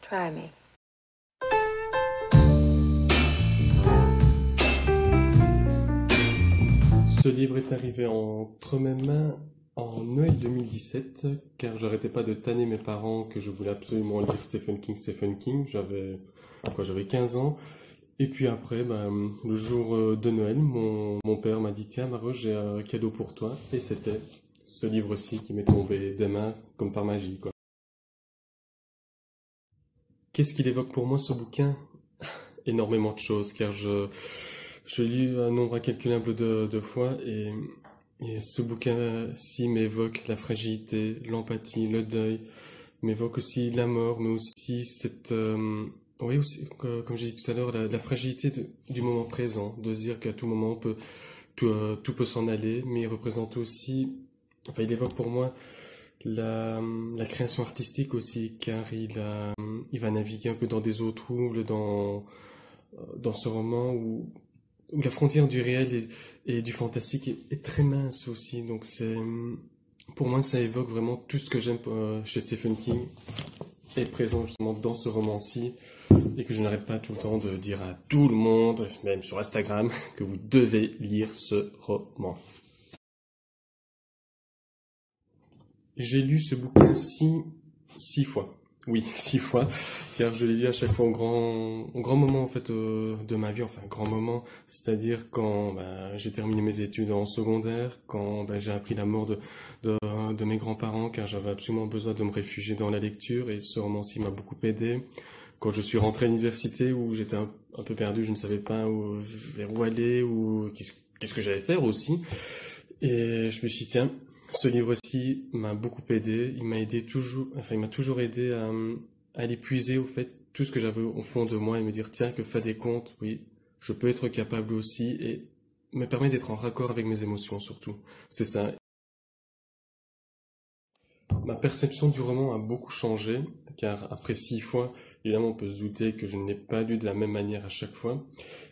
Try me. Ce livre est arrivé entre mes mains en Noël 2017, car j'arrêtais pas de tanner mes parents que je voulais absolument lire Stephen King. J'avais 15 ans. Et puis après, le jour de Noël, mon père m'a dit, tiens, Maro, j'ai un cadeau pour toi. Et c'était ce livre-ci qui m'est tombé des mains comme par magie, quoi. Qu'est-ce qu'il évoque pour moi, ce bouquin? Énormément de choses, car je lis un nombre incalculable de fois et ce bouquin-ci m'évoque la fragilité, l'empathie, le deuil, m'évoque aussi la mort, mais aussi oui, aussi, comme j'ai dit tout à l'heure, la fragilité du moment présent, de se dire qu'à tout moment tout peut s'en aller, mais il représente aussi, enfin, il évoque pour moi la création artistique aussi, car il va naviguer un peu dans des eaux troubles, dans ce roman où la frontière du réel et du fantastique est très mince aussi. Donc pour moi, ça évoque vraiment tout ce que j'aime chez Stephen King est présent justement dans ce roman-ci et que je n'arrête pas tout le temps de dire à tout le monde, même sur Instagram, que vous devez lire ce roman. J'ai lu ce bouquin six fois. Oui, 6 fois, car je l'ai lu à chaque fois au grand moment en fait de ma vie, enfin grand moment, c'est-à-dire quand j'ai terminé mes études en secondaire, quand j'ai appris la mort de mes grands-parents, car j'avais absolument besoin de me réfugier dans la lecture, et ce roman-ci m'a beaucoup aidé. Quand je suis rentré à l'université, où j'étais un peu perdu, je ne savais pas vers où aller, ou qu'est-ce que j'allais faire aussi, et je me suis dit, tiens, ce livre-ci m'a beaucoup aidé. Il m'a aidé toujours, enfin, il m'a toujours aidé à l'épuiser, au fait, tout ce que j'avais au fond de moi et me dire, tiens, que fait des comptes, oui, je peux être capable aussi et me permet d'être en raccord avec mes émotions, surtout. C'est ça. Ma perception du roman a beaucoup changé, car après 6 fois, évidemment, on peut se douter que je ne l'ai pas lu de la même manière à chaque fois.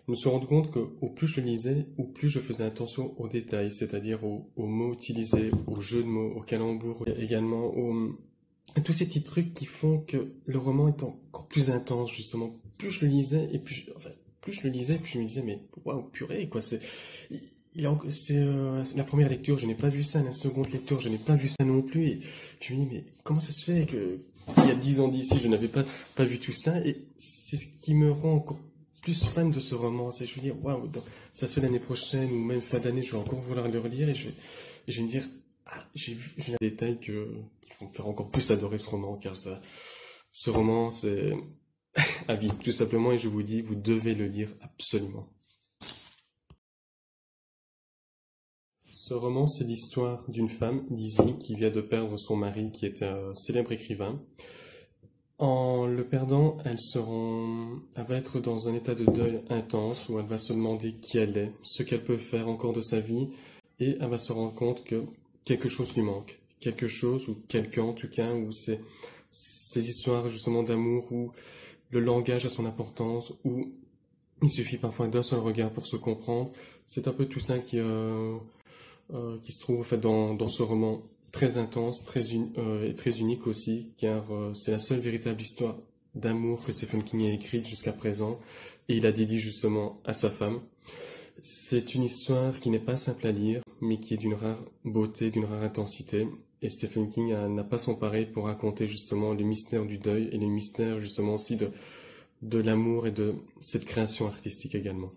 Je me suis rendu compte que au plus je le lisais, au plus je faisais attention aux détails, c'est-à-dire aux mots utilisés, aux jeux de mots, aux calembours, et également à tous ces petits trucs qui font que le roman est encore plus intense, justement. Plus je le lisais, et plus je le lisais, plus je me disais, mais waouh, purée, quoi, c'est la première lecture, je n'ai pas vu ça. La seconde lecture, je n'ai pas vu ça non plus. Et je me dis, mais comment ça se fait que il y a 10 ans d'ici, je n'avais pas vu tout ça? Et c'est ce qui me rend encore plus fan de ce roman. C'est, je veux dire, waouh, ça se fait l'année prochaine ou même fin d'année, je vais encore vouloir le relire et je vais me dire, ah, j'ai un détail qui vont me faire encore plus adorer ce roman, car ce roman, c'est à vie, tout simplement. Et je vous dis, vous devez le lire absolument. Ce roman, c'est l'histoire d'une femme, Lizzie, qui vient de perdre son mari, qui était un célèbre écrivain. En le perdant, elle va être dans un état de deuil intense où elle va se demander qui elle est, ce qu'elle peut faire encore de sa vie, et elle va se rendre compte que quelque chose lui manque. Quelque chose, ou quelqu'un en tout cas, où ces histoires justement d'amour, où le langage a son importance, où il suffit parfois d'un seul regard pour se comprendre. C'est un peu tout ça qui se trouve en fait dans ce roman très intense, et très unique aussi, car c'est la seule véritable histoire d'amour que Stephen King a écrite jusqu'à présent, et il a dédié justement à sa femme. C'est une histoire qui n'est pas simple à lire, mais qui est d'une rare beauté, d'une rare intensité, et Stephen King n'a pas son pareil pour raconter justement le mystère du deuil et le mystère justement aussi de l'amour et de cette création artistique également.